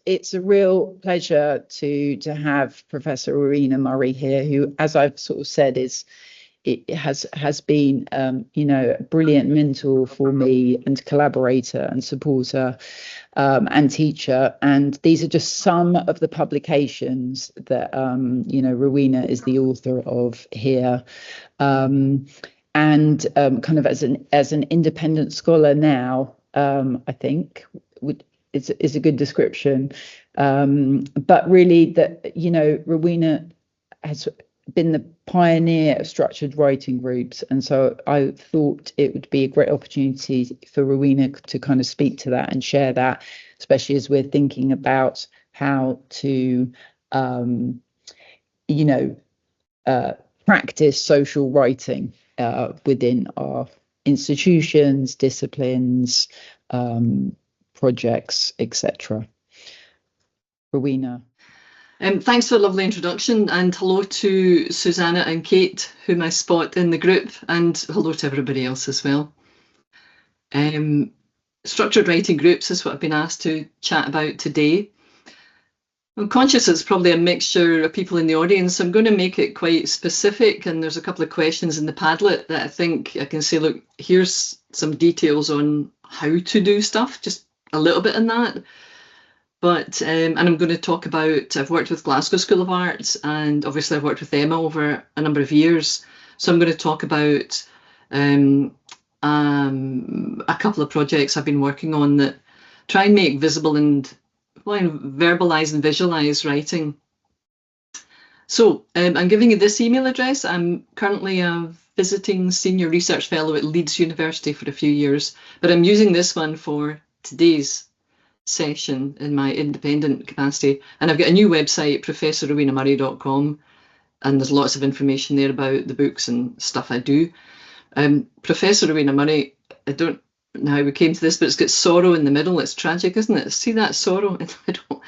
It's a real pleasure to have Professor Rowena Murray here, who, as I've sort of said, has been a brilliant mentor for me and collaborator and supporter and teacher. And these are just some of the publications that Rowena is the author of here. And kind of as an independent scholar now, I think is a good description. But really that, Rowena has been the pioneer of structured writing groups. And so I thought it would be a great opportunity for Rowena to kind of speak to that and share that, especially as we're thinking about how to, practice social writing within our institutions, disciplines, projects, etc. Rowena. Thanks for a lovely introduction, and hello to Susanna and Kate, whom I spot in the group, and hello to everybody else as well. Structured writing groups is what I've been asked to chat about today. I'm conscious it's probably a mixture of people in the audience, so I'm going to make it quite specific, and there's a couple of questions in the Padlet that I think I can say, look, here's some details on how to do stuff, just a little bit in that. But, and I'm going to talk about, I've worked with Glasgow School of Arts, and obviously I've worked with Emma over a number of years. So I'm going to talk about a couple of projects I've been working on that try and make visible and verbalize and visualize writing. So I'm giving you this email address. I'm currently a visiting senior research fellow at Leeds University for a few years, but I'm using this one for today's session in my independent capacity. And I've got a new website, professorrowenamurray.com, and there's lots of information there about the books and stuff I do. Professor Rowena Murray, I don't know how we came to this, but it's got sorrow in the middle. It's tragic, isn't it? See that sorrow in the middle?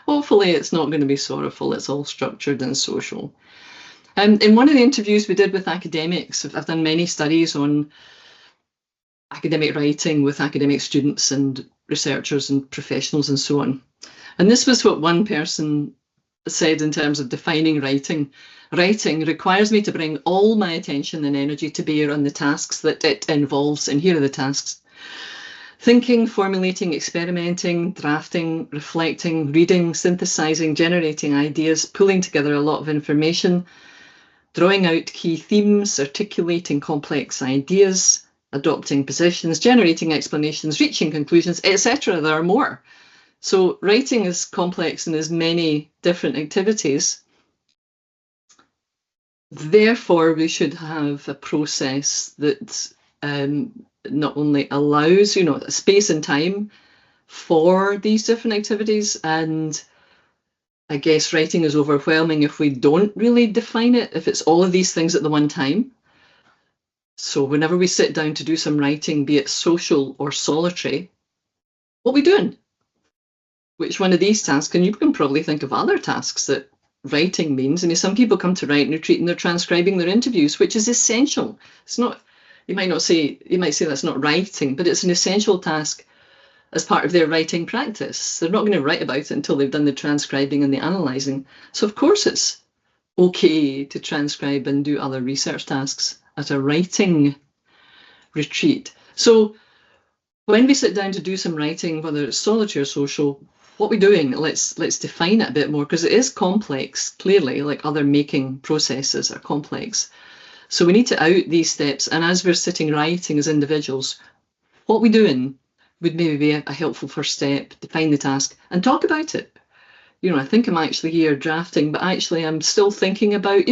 Hopefully it's not going to be sorrowful. It's all structured and social. In one of the interviews we did with academics, I've done many studies on academic writing with academic students and researchers and professionals and so on. And this was what one person said in terms of defining writing. Writing requires me to bring all my attention and energy to bear on the tasks that it involves. And here are the tasks: thinking, formulating, experimenting, drafting, reflecting, reading, synthesizing, generating ideas, pulling together a lot of information, drawing out key themes, articulating complex ideas, adopting positions, generating explanations, reaching conclusions, etc. There are more. So writing is complex and has many different activities. Therefore, we should have a process that not only allows, space and time for these different activities. And I guess writing is overwhelming if we don't really define it, if it's all of these things at the one time. So whenever we sit down to do some writing, be it social or solitary, what are we doing? Which one of these tasks? And you can probably think of other tasks that writing means. I mean, some people come to write and retreat and they're transcribing their interviews, which is essential. It's not, you might say that's not writing, but it's an essential task as part of their writing practice. They're not going to write about it until they've done the transcribing and the analysing. So of course it's okay to transcribe and do other research tasks at a writing retreat. So when we sit down to do some writing, whether it's solitary or social, what are we doing? Let's define it a bit more, because it is complex, clearly, like other making processes are complex. So we need to out these steps. And as we're sitting writing as individuals, what are we doing would maybe be a helpful first step. Define the task and talk about it. I think I'm actually here drafting, but actually I'm still thinking about,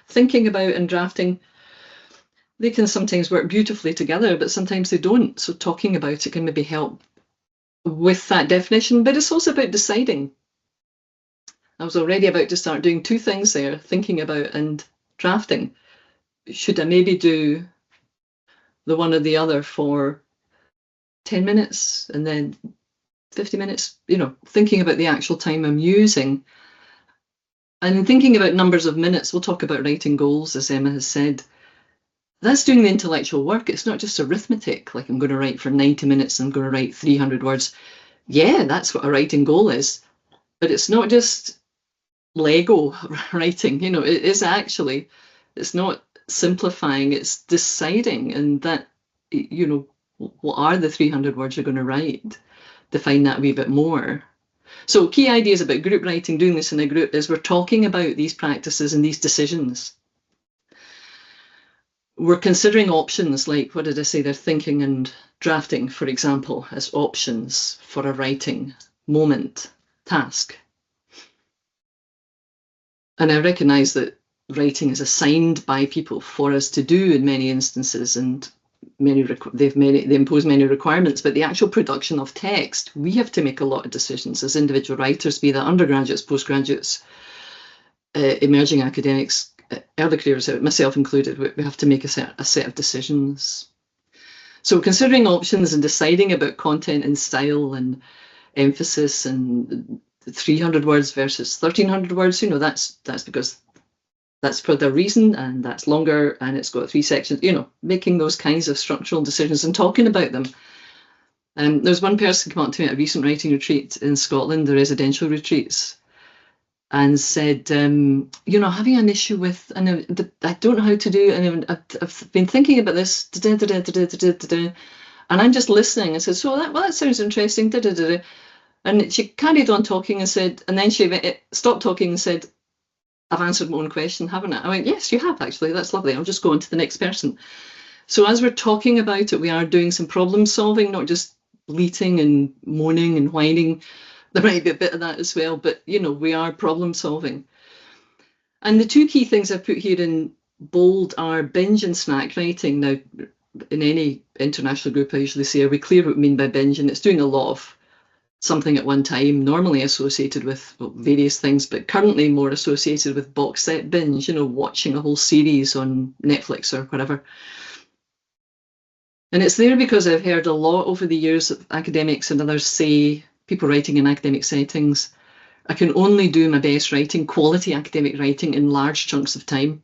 thinking about and drafting. They can sometimes work beautifully together, but sometimes they don't. So talking about it can maybe help with that definition, but it's also about deciding. I was already about to start doing two things there, thinking about and drafting. Should I maybe do the one or the other for 10 minutes and then 50 minutes, thinking about the actual time I'm using. And thinking about numbers of minutes, we'll talk about writing goals, as Emma has said. That's doing the intellectual work. It's not just arithmetic, like I'm going to write for 90 minutes, I'm going to write 300 words. Yeah, that's what a writing goal is. But it's not just Lego writing, you know, it is actually, it's not simplifying, it's deciding, and that, you know, what are the 300 words you're going to write? Define that a wee bit more. So key ideas about group writing, doing this in a group, is we're talking about these practices and these decisions. We're considering options, like, what did I say, they're thinking and drafting, for example, as options for a writing moment, task. And I recognise that writing is assigned by people for us to do in many instances, and they impose many requirements, but the actual production of text, we have to make a lot of decisions as individual writers, be that undergraduates, postgraduates, emerging academics, early careers, myself included. We have to make a set of decisions. So considering options and deciding about content and style and emphasis and 300 words versus 1300 words, you know, that's because that's for the reason, and that's longer, and it's got 3 sections, you know, making those kinds of structural decisions and talking about them. There's one person come up to me at a recent writing retreat in Scotland, the residential retreats, and said, you know, having an issue with, and I don't know how to do, and I've been thinking about this, and I'm just listening. I said, so that sounds interesting, and she carried on talking and said, and then she stopped talking and said, I've answered my own question, haven't I? I went, yes, you have, actually. That's lovely. I'll just go on to the next person. So as we're talking about it, we are doing some problem solving, not just bleating and moaning and whining. There might be a bit of that as well, but, you know, we are problem solving. And the 2 key things I've put here in bold are binge and snack writing. Now, in any international group, I usually say, are we clear what we mean by binge? And it's doing a lot of something at one time, normally associated with various things, but currently more associated with box set binge, you know, watching a whole series on Netflix or whatever. And it's there because I've heard a lot over the years of academics and others say, people writing in academic settings, I can only do my best writing, quality academic writing, in large chunks of time.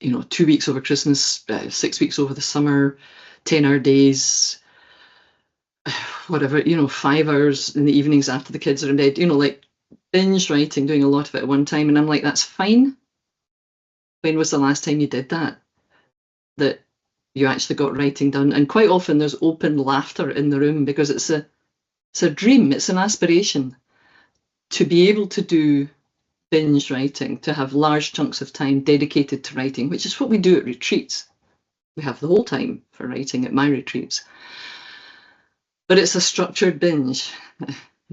You know, 2 weeks over Christmas, 6 weeks over the summer, 10-hour days, whatever, you know, 5 hours in the evenings after the kids are in bed, you know, like binge writing, doing a lot of it at one time. And I'm like, that's fine. When was the last time you did that? That you actually got writing done? And quite often there's open laughter in the room, because it's a dream, it's an aspiration to be able to do binge writing, to have large chunks of time dedicated to writing, which is what we do at retreats. We have the whole time for writing at my retreats. But it's a structured binge.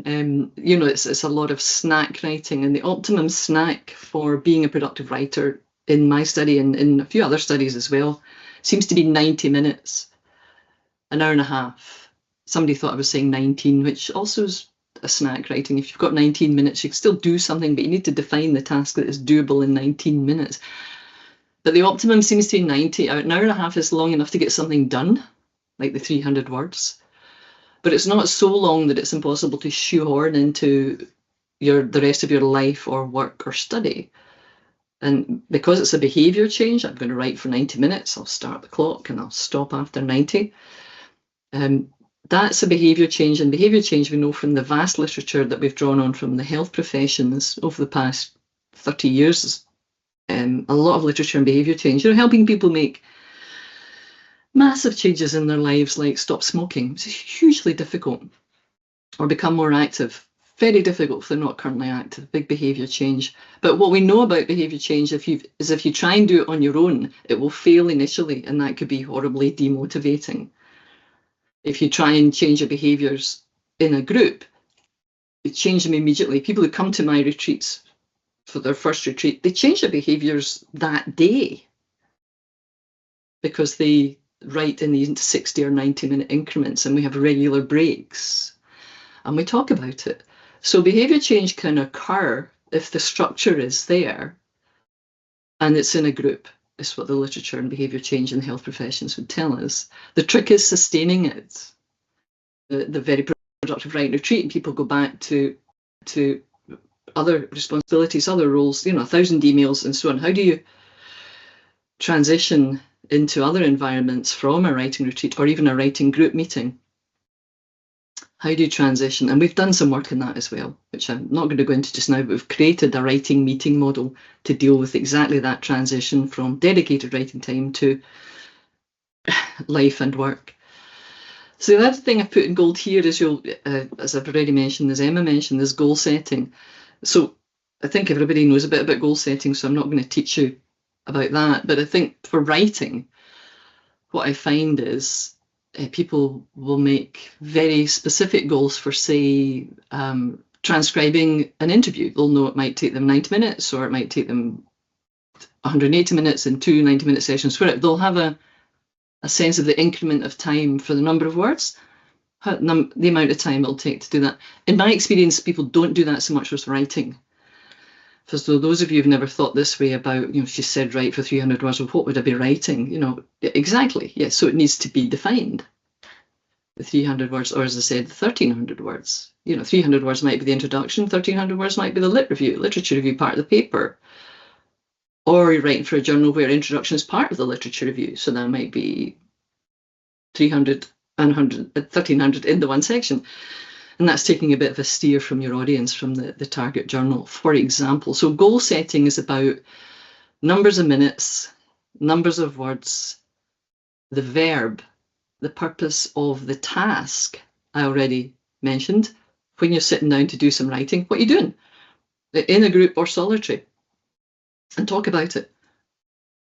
You know, it's a lot of snack writing, and the optimum snack for being a productive writer in my study and in a few other studies as well seems to be 90 minutes, an hour and a half. Somebody thought I was saying 19, which also is a snack writing. If you've got 19 minutes, you can still do something, but you need to define the task that is doable in 19 minutes. But the optimum seems to be 90. An hour and a half is long enough to get something done, like the 300 words. But it's not so long that it's impossible to shoehorn into the rest of your life or work or study. And because it's a behaviour change, I'm going to write for 90 minutes. I'll start the clock and I'll stop after 90. That's a behaviour change. And behaviour change, we know from the vast literature that we've drawn on from the health professions over the past 30 years, a lot of literature on behaviour change, you know, helping people make massive changes in their lives, like stop smoking. It's hugely difficult. Or become more active. Very difficult if they're not currently active. Big behaviour change. But what we know about behaviour change is if you try and do it on your own, it will fail initially, and that could be horribly demotivating. If you try and change your behaviours in a group, you change them immediately. People who come to my retreats for their first retreat, they change their behaviours that day, because they write in these 60 or 90-minute increments, and we have regular breaks and we talk about it. So behaviour change can occur if the structure is there and it's in a group, is what the literature on behaviour change in the health professions would tell us. The trick is sustaining it. The very productive writing retreat, and people go back to other responsibilities, other roles, you know, 1,000 emails and so on. How do you transition into other environments from a writing retreat or even a writing group meeting? How do you transition? And we've done some work in that as well, which I'm not going to go into just now, but we've created a writing meeting model to deal with exactly that transition from dedicated writing time to life and work. So the other thing I've put in gold here is as I've already mentioned, as Emma mentioned, is goal setting. So I think everybody knows a bit about goal setting, so I'm not going to teach you about that. But I think for writing, what I find is people will make very specific goals for, say, transcribing an interview. They'll know it might take them 90 minutes, or it might take them 180 minutes in 2 90-minute sessions. Where they'll have a sense of the increment of time for the number of words, the amount of time it'll take to do that. In my experience, people don't do that so much with writing. So those of you who've never thought this way about, she said write for 300 words, well, what would I be writing? Exactly, yes, so it needs to be defined. The 300 words, or as I said, 1,300 words. 300 words might be the introduction, 1,300 words might be the literature review part of the paper. Or you're writing for a journal where introduction is part of the literature review, so that might be 300 and 1,300 in the one section. And that's taking a bit of a steer from your audience, from the target journal, for example. So goal setting is about numbers of minutes, numbers of words, the verb, the purpose of the task I already mentioned. When you're sitting down to do some writing, what are you doing? In a group or solitary? And talk about it.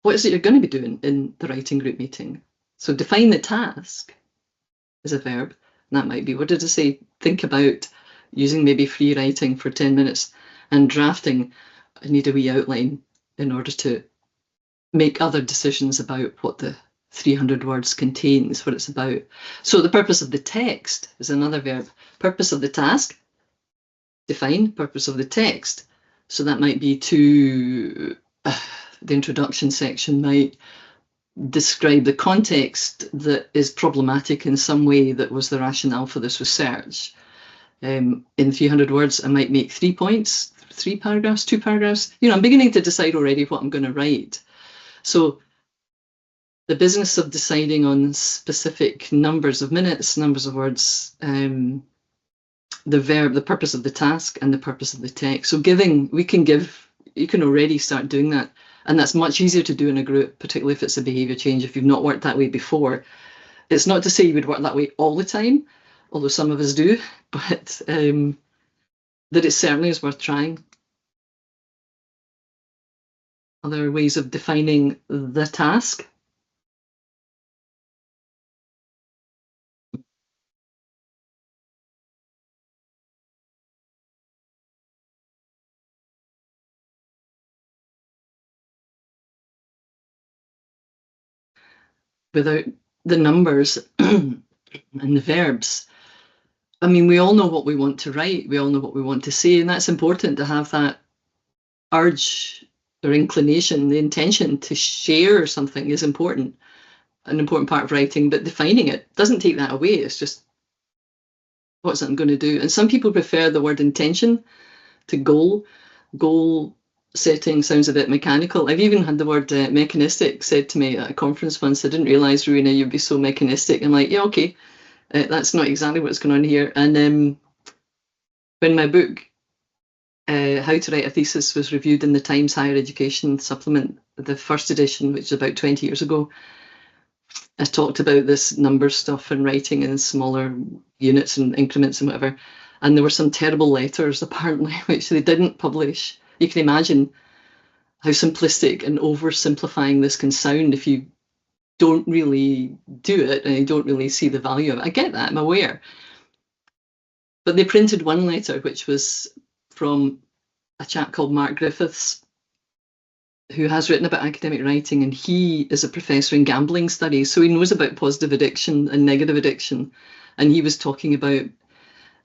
What is it you're going to be doing in the writing group meeting? So define the task is a verb. And that might be, what did I say? Think about using maybe free writing for 10 minutes and drafting. I need a wee outline in order to make other decisions about what the 300 words contains, what it's about. So the purpose of the text is another verb. Purpose of the task, define. Purpose of the text. So that might be the introduction section might describe the context that is problematic in some way that was the rationale for this research. In 300 words, I might make 3 points, 3 paragraphs, 2 paragraphs. I'm beginning to decide already what I'm going to write. So the business of deciding on specific numbers of minutes, numbers of words, the verb, the purpose of the task, and the purpose of the text. So you can already start doing that. And that's much easier to do in a group, particularly if it's a behaviour change, if you've not worked that way before. It's not to say you would work that way all the time, although some of us do, but that it certainly is worth trying. Other ways of defining the task. Without the numbers and the verbs. I mean, we all know what we want to write. We all know what we want to say. And that's important to have that urge or inclination, the intention to share something is important, an important part of writing. But defining it doesn't take that away. It's just, what's it I'm going to do? And some people prefer the word intention to goal. Goal setting sounds a bit mechanical. I've even had the word mechanistic said to me at a conference once. I didn't realise, Rowena, you'd be so mechanistic. I'm like, yeah, okay, that's not exactly what's going on here. And when my book, How to Write a Thesis, was reviewed in the Times Higher Education Supplement, the first edition, which is about 20 years ago, I talked about this number stuff and writing in smaller units and increments and whatever. And there were some terrible letters, apparently, which they didn't publish. You can imagine how simplistic and oversimplifying this can sound if you don't really do it and you don't really see the value of it. I get that, I'm aware. But they printed one letter, which was from a chap called Mark Griffiths, who has written about academic writing, and he is a professor in gambling studies, so he knows about positive addiction and negative addiction. And he was talking about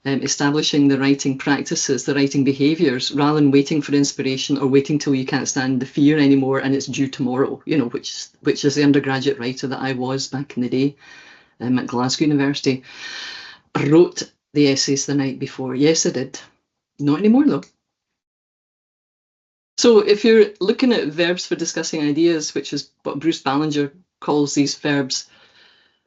establishing the writing practices, the writing behaviours, rather than waiting for inspiration or waiting till you can't stand the fear anymore and it's due tomorrow, which is the undergraduate writer that I was back in the day at Glasgow University. I wrote the essays the night before. Yes, I did. Not anymore, though. So if you're looking at verbs for discussing ideas, which is what Bruce Ballinger calls these verbs,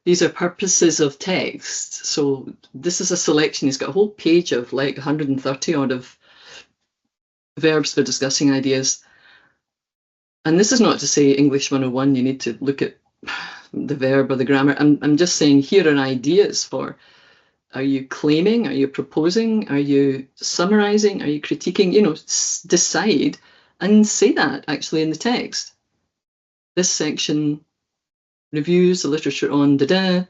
These are purposes of text. So this is a selection. He's got a whole page of like 130 odd of verbs for discussing ideas. And this is not to say English 101, you need to look at the verb or the grammar. I'm just saying here are ideas for, are you claiming, are you proposing, are you summarizing, are you critiquing? You know, decide and say that actually in the text. This section reviews the literature on da-da,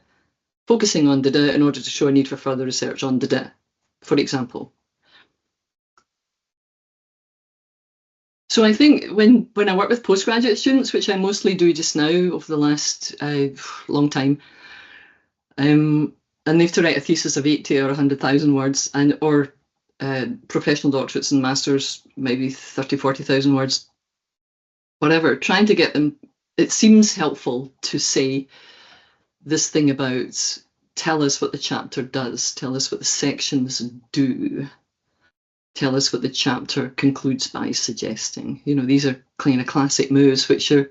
focusing on da-da in order to show a need for further research on da-da, for example. So I think when I work with postgraduate students, which I mostly do just now over the last long time, and they have to write a thesis of 80 or 100,000 words, or professional doctorates and masters, maybe 30, 40,000 words, whatever, trying to get them, it seems helpful to say this thing about, tell us what the chapter does, tell us what the sections do, tell us what the chapter concludes by suggesting. You know, these are kind of classic moves, which you're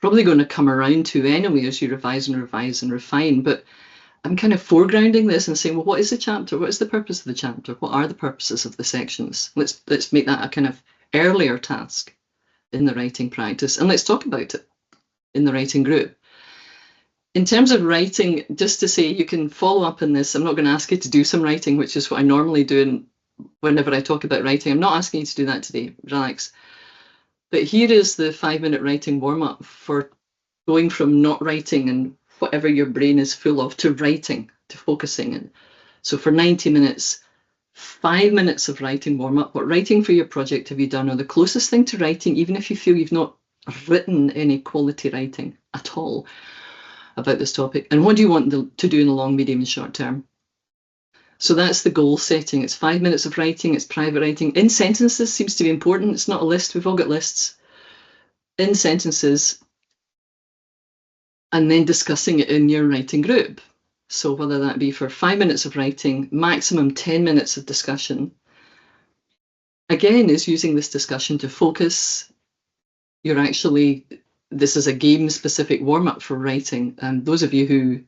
probably going to come around to anyway as you revise and revise and refine. But I'm kind of foregrounding this and saying, well, what is the chapter? What is the purpose of the chapter? What are the purposes of the sections? Let's make that a kind of earlier task in the writing practice, and let's talk about it in the writing group. In terms of writing, just to say, you can follow up on this. I'm not going to ask you to do some writing, which is what I normally do whenever I talk about writing. I'm not asking you to do that today, relax. But here is the 5-minute writing warm-up for going from not writing and whatever your brain is full of to writing, to focusing. And so for 90 minutes, 5 minutes of writing warm-up. What writing for your project have you done, or the closest thing to writing, even if you feel you've not written any quality writing at all about this topic? And what do you want to do in the long, medium and short term? So that's the goal setting. It's 5 minutes of writing, it's private writing. In sentences seems to be important. It's not a list, we've all got lists. In sentences, and then discussing it in your writing group. So whether that be for 5 minutes of writing, maximum 10 minutes of discussion, again, is using this discussion to focus. You're actually, this is a game-specific warm-up for writing. And those of you who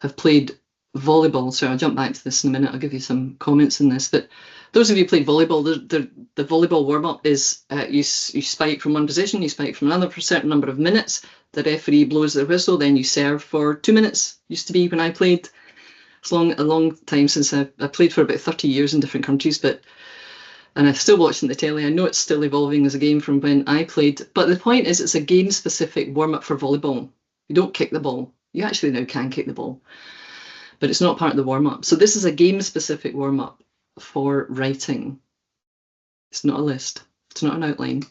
have played volleyball, so I'll jump back to this in a minute, I'll give you some comments on this, but those of you who played volleyball, the volleyball warm-up is you spike from one position, you spike from another for a certain number of minutes, the referee blows the whistle, then you serve for 2 minutes. Used to be when I played. It's a long time since I played for about 30 years in different countries, and I'm still watching the telly. I know it's still evolving as a game from when I played, but the point is it's a game-specific warm-up for volleyball. You don't kick the ball. You actually now can kick the ball, but it's not part of the warm-up. So this is a game-specific warm-up for writing. It's not a list. It's not an outline.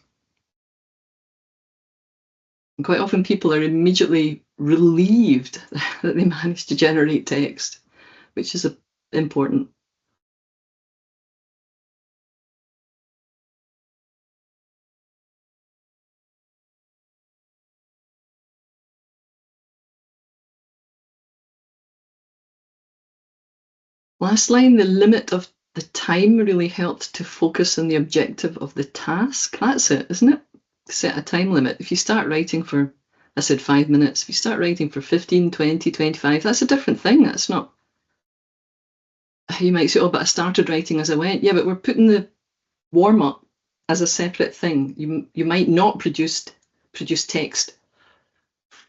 And quite often people are immediately relieved that they managed to generate text, which is important. Last line, the limit of the time really helped to focus on the objective of the task. That's it, isn't it? Set a time limit. If you start writing for, I said 5 minutes, if you start writing for 15, 20, 25, that's a different thing. That's not, you might say, oh, but I started writing as I went. Yeah, but we're putting the warm-up as a separate thing. You might not produce text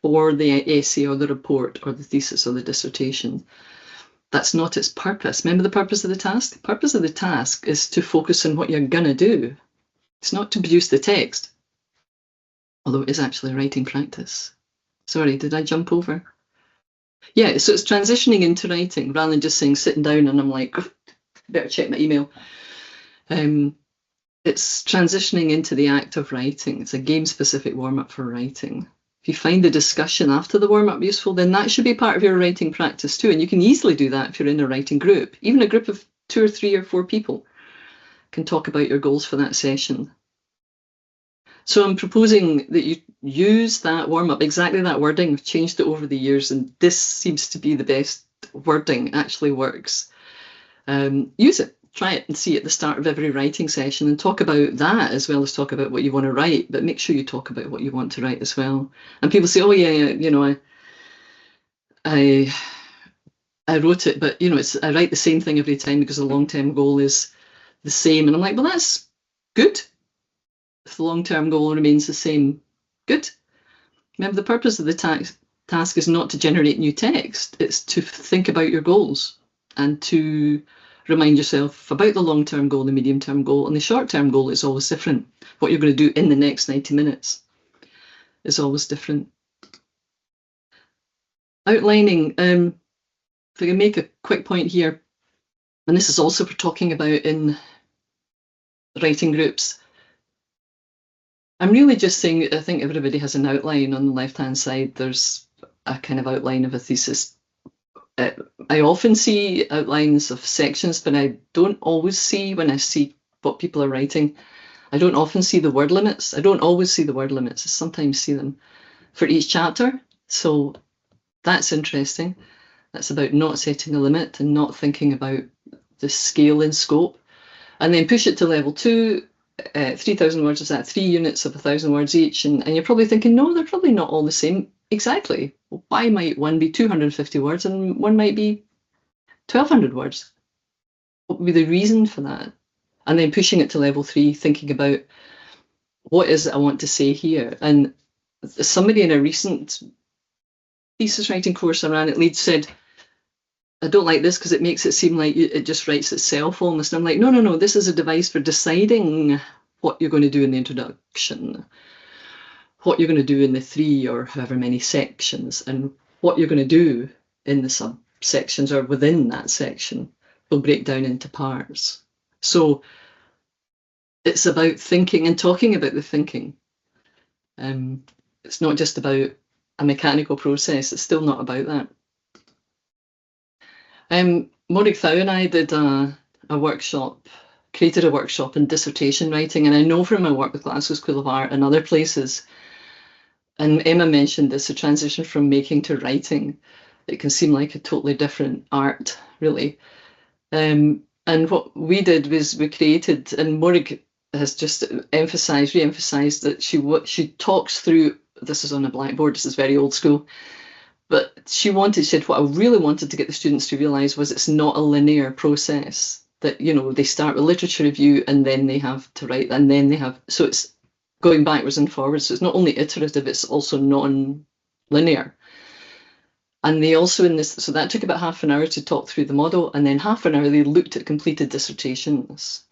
for the essay or the report or the thesis or the dissertation. That's not its purpose. Remember the purpose of the task? The purpose of the task is to focus on what you're going to do. It's not to produce the text, although it is actually a writing practice. Sorry, did I jump over? Yeah, so it's transitioning into writing rather than just saying sitting down and I'm like, better check my email. It's transitioning into the act of writing. It's a game-specific warm-up for writing. If you find the discussion after the warm-up useful, then that should be part of your writing practice too. And you can easily do that if you're in a writing group. Even a group of 2 or 3 or 4 people can talk about your goals for that session. So I'm proposing that you use that warm-up, exactly that wording. I've changed it over the years, and this seems to be the best wording. It actually works. Use it. Try it and see at the start of every writing session and talk about that as well as talk about what you want to write, but make sure you talk about what you want to write as well. And people say, oh yeah, you know, I wrote it, but I write the same thing every time because the long-term goal is the same. And I'm like, well, that's good. If the long-term goal remains the same, good. Remember, the purpose of the task is not to generate new text. It's to think about your goals and to remind yourself about the long-term goal, the medium-term goal, and the short-term goal is always different. What you're going to do in the next 90 minutes is always different. Outlining, if I can make a quick point here, and this is also for talking about in writing groups. I'm really just saying, I think everybody has an outline on the left-hand side. There's a kind of outline of a thesis. I often see outlines of sections, but I don't always see, when I see what people are writing, I don't often see the word limits. I don't always see the word limits. I sometimes see them for each chapter. So that's interesting. That's about not setting a limit and not thinking about the scale and scope. And then push it to level 2. 3,000 words is that 3 units of 1,000 words each, and you're probably thinking, no, they're probably not all the same. Exactly. Well, why might one be 250 words and one might be 1,200 words? What would be the reason for that? And then pushing it to level 3, thinking about what is it I want to say here. And somebody in a recent thesis writing course I ran at Leeds said, I don't like this because it makes it seem like it just writes itself almost. And I'm like, no, this is a device for deciding what you're going to do in the introduction, what you're going to do in the 3 or however many sections, and what you're going to do in the subsections or within that section will break down into parts. So it's about thinking and talking about the thinking. It's not just about a mechanical process. It's still not about that. Morag Thau and I did a workshop, created a workshop in dissertation writing, and I know from my work with Glasgow School of Art and other places, and Emma mentioned this, the transition from making to writing, it can seem like a totally different art, really. And what we did was we created, and Morag has just re-emphasised that she talks through, this is on a blackboard, this is very old school, but she said what I really wanted to get the students to realise was it's not a linear process, that, they start with literature review and then they have to write, and then they have, so it's going backwards and forwards. So it's not only iterative, it's also non-linear. And they also so that took about half an hour to talk through the model, and then half an hour they looked at completed dissertations.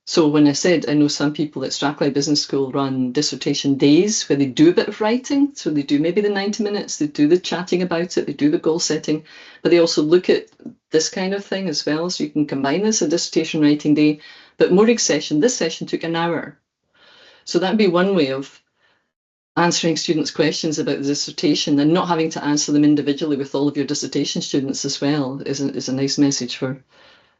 So when I said, I know some people at Strathclyde Business School run dissertation days where they do a bit of writing. So they do maybe the 90 minutes, they do the chatting about it, they do the goal setting, but they also look at this kind of thing as well. So you can combine this, a dissertation writing day. But Morag's session, this session took an hour. So that'd be one way of answering students' questions about the dissertation, and not having to answer them individually with all of your dissertation students as well is a nice message for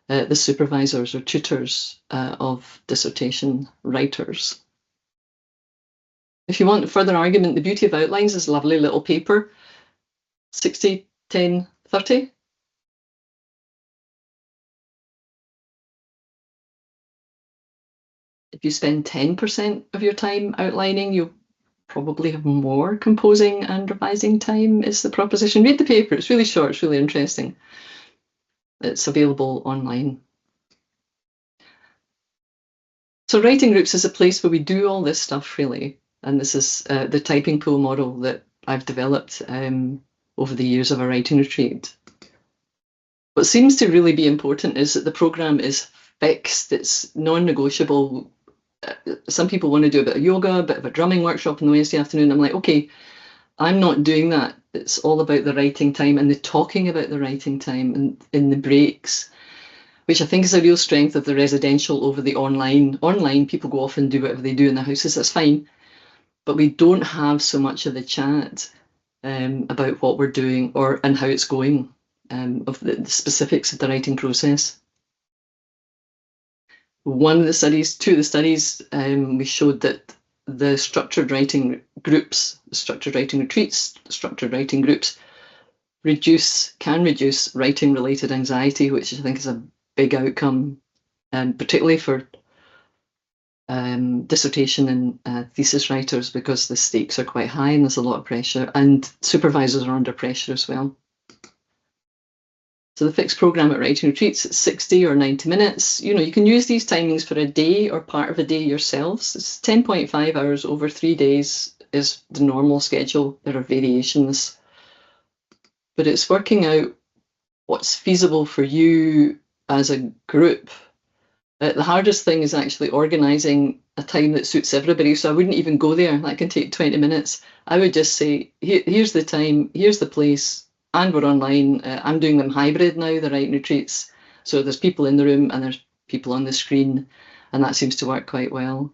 the supervisors or tutors of dissertation writers. If you want further argument, the beauty of outlines is a lovely little paper, 60, 10, 30. If you spend 10% of your time outlining, you'll probably have more composing and revising time, is the proposition. Read the paper, it's really short, it's really interesting. It's available online. So writing groups is a place where we do all this stuff, really. And this is the typing pool model that I've developed over the years of a writing retreat. What seems to really be important is that the programme is fixed, it's non-negotiable. Some people want to do a bit of yoga, a bit of a drumming workshop on the Wednesday afternoon. I'm like, okay, I'm not doing that. It's all about the writing time and the talking about the writing time and in the breaks, which I think is a real strength of the residential over the online. Online, people go off and do whatever they do in their houses, that's fine. But we don't have so much of the chat about what we're doing and how it's going, of the specifics of the writing process. Two of the studies, we showed that the structured writing groups, structured writing retreats, structured writing groups can reduce writing-related anxiety, which I think is a big outcome, particularly for dissertation and thesis writers, because the stakes are quite high and there's a lot of pressure, and supervisors are under pressure as well. So the fixed program at writing retreats, it's 60 or 90 minutes. You know, you can use these timings for a day or part of a day yourselves. It's 10.5 hours over 3 days is the normal schedule. There are variations, but it's working out what's feasible for you as a group. The hardest thing is actually organising a time that suits everybody. So I wouldn't even go there. That can take 20 minutes. I would just say, here's the time, here's the place, and we're online. I'm doing them hybrid now, the writing retreats. So there's people in the room and there's people on the screen, and that seems to work quite well.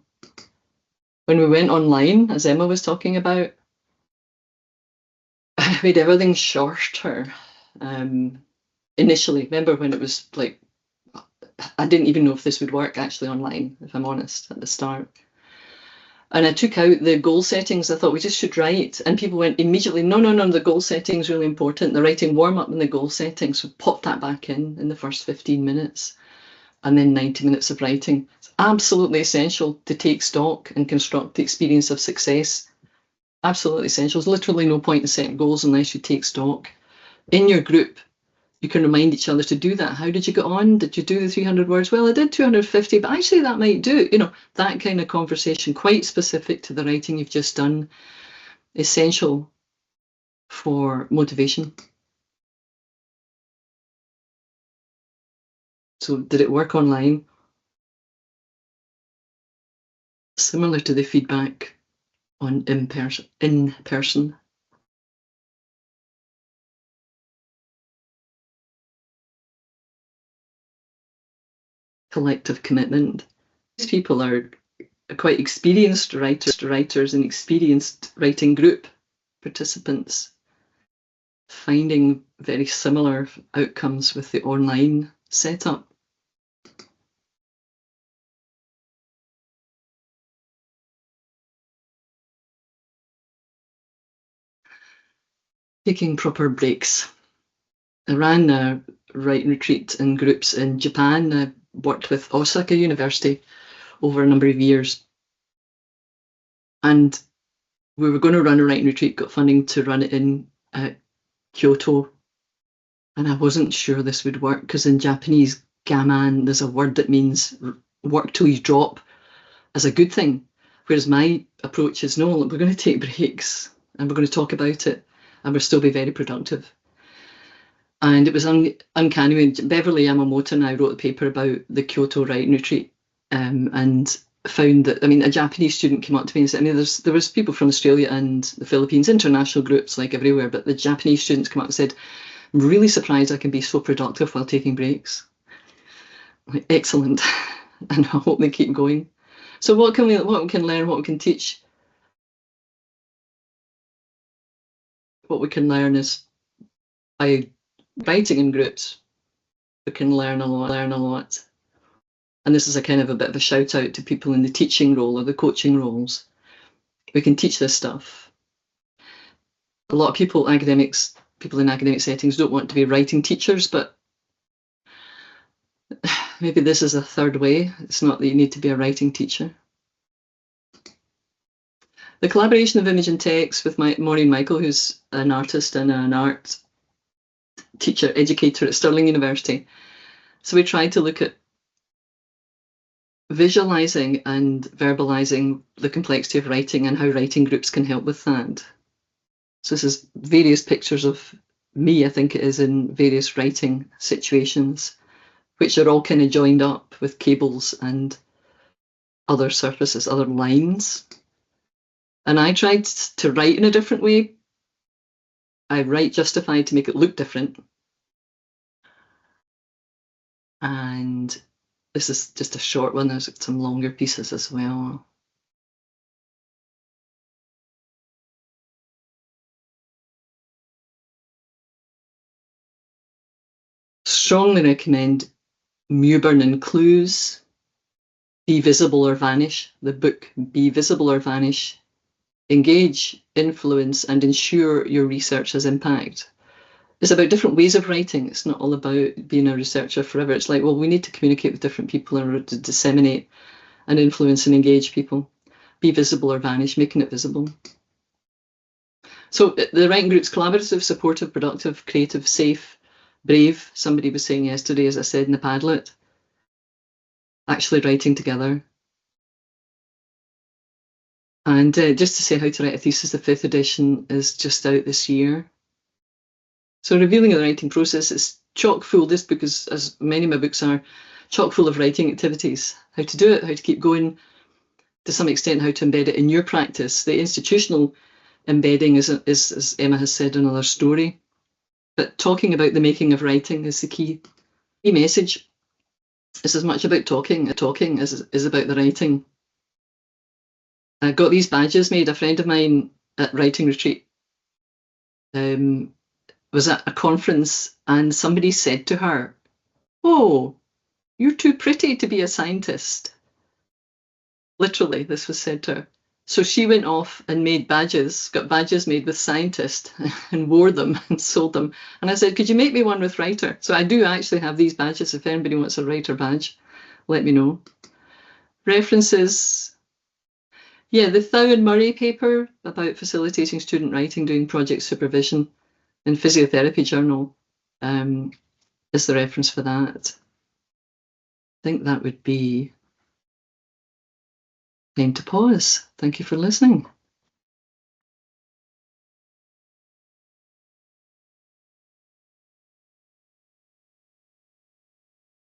When we went online, as Emma was talking about, I made everything shorter. Initially, remember when it was like, I didn't even know if this would work actually online, if I'm honest, at the start. And I took out the goal settings. I thought we just should write. And people went immediately, no, the goal setting is really important. The writing warm-up and the goal settings. So pop that back in the first 15 minutes. And then 90 minutes of writing. It's absolutely essential to take stock and construct the experience of success. Absolutely essential. There's literally no point in setting goals unless you take stock. In your group, you can remind each other to do that. How did you get on? Did you do the 300 words? Well, I did 250, but actually that might do. You know, that kind of conversation, quite specific to the writing you've just done, essential for motivation. So did it work online? Similar to the feedback on in-person. Collective commitment. These people are quite experienced writers and experienced writing group participants, finding very similar outcomes with the online setup. Taking proper breaks. I ran a writing retreat in groups in Japan. I worked with Osaka University over a number of years. And we were going to run a writing retreat, got funding to run it in Kyoto. And I wasn't sure this would work because in Japanese, gaman, there's a word that means work till you drop as a good thing. Whereas my approach is, no, we're going to take breaks and we're going to talk about it and we'll still be very productive. And it was uncanny when Beverly Yamamoto and I wrote a paper about the Kyoto writing retreat and found that, I mean, a Japanese student came up to me and said, I mean, there was people from Australia and the Philippines, international groups like everywhere, but the Japanese students come up and said, I'm really surprised I can be so productive while taking breaks. Like, excellent. And I hope they keep going. So what we can learn, what we can teach? What we can learn is by writing in groups, we can learn a lot. And this is a kind of a bit of a shout out to people in the teaching role or the coaching roles. We can teach this stuff. A lot of people in academic settings don't want to be writing teachers, but maybe this is a third way. It's not that you need to be a writing teacher. The collaboration of image and text with Maureen Michael, who's an artist and an art teacher, educator at Stirling University. So we tried to look at visualizing and verbalizing the complexity of writing and how writing groups can help with that. So this is various pictures of me, I think it is, in various writing situations, which are all kind of joined up with cables and other surfaces, other lines. And I tried to write in a different way. I write justified to make it look different. And this is just a short one. There's some longer pieces as well. Strongly recommend Mewburn and Clues, Be Visible or Vanish, the book Be Visible or Vanish. Engage, influence, and ensure your research has impact. It's about different ways of writing. It's not all about being a researcher forever. It's like, well, we need to communicate with different people in order to disseminate and influence and engage people. Be visible or vanish, making it visible. So the writing group's collaborative, supportive, productive, creative, safe, brave, somebody was saying yesterday, as I said in the Padlet, actually writing together. And just to say how to write a thesis, the 5th edition is just out this year. So revealing the writing process is chock full. This book is, as many of my books are, chock full of writing activities. How to do it, how to keep going, to some extent how to embed it in your practice. The institutional embedding is as Emma has said, another story. But talking about the making of writing is the key message. It's as much about talking as is about the writing. I got these badges made. A friend of mine at Writing Retreat was at a conference, and somebody said to her, "Oh, you're too pretty to be a scientist." Literally, this was said to her. So she went off and made badges, got badges made with scientist, and wore them and sold them. And I said, "Could you make me one with writer?" So I do actually have these badges. If anybody wants a writer badge, let me know. References. Yeah, the Thou and Murray paper about facilitating student writing, doing project supervision in Physiotherapy Journal is the reference for that. I think that would be time to pause. Thank you for listening.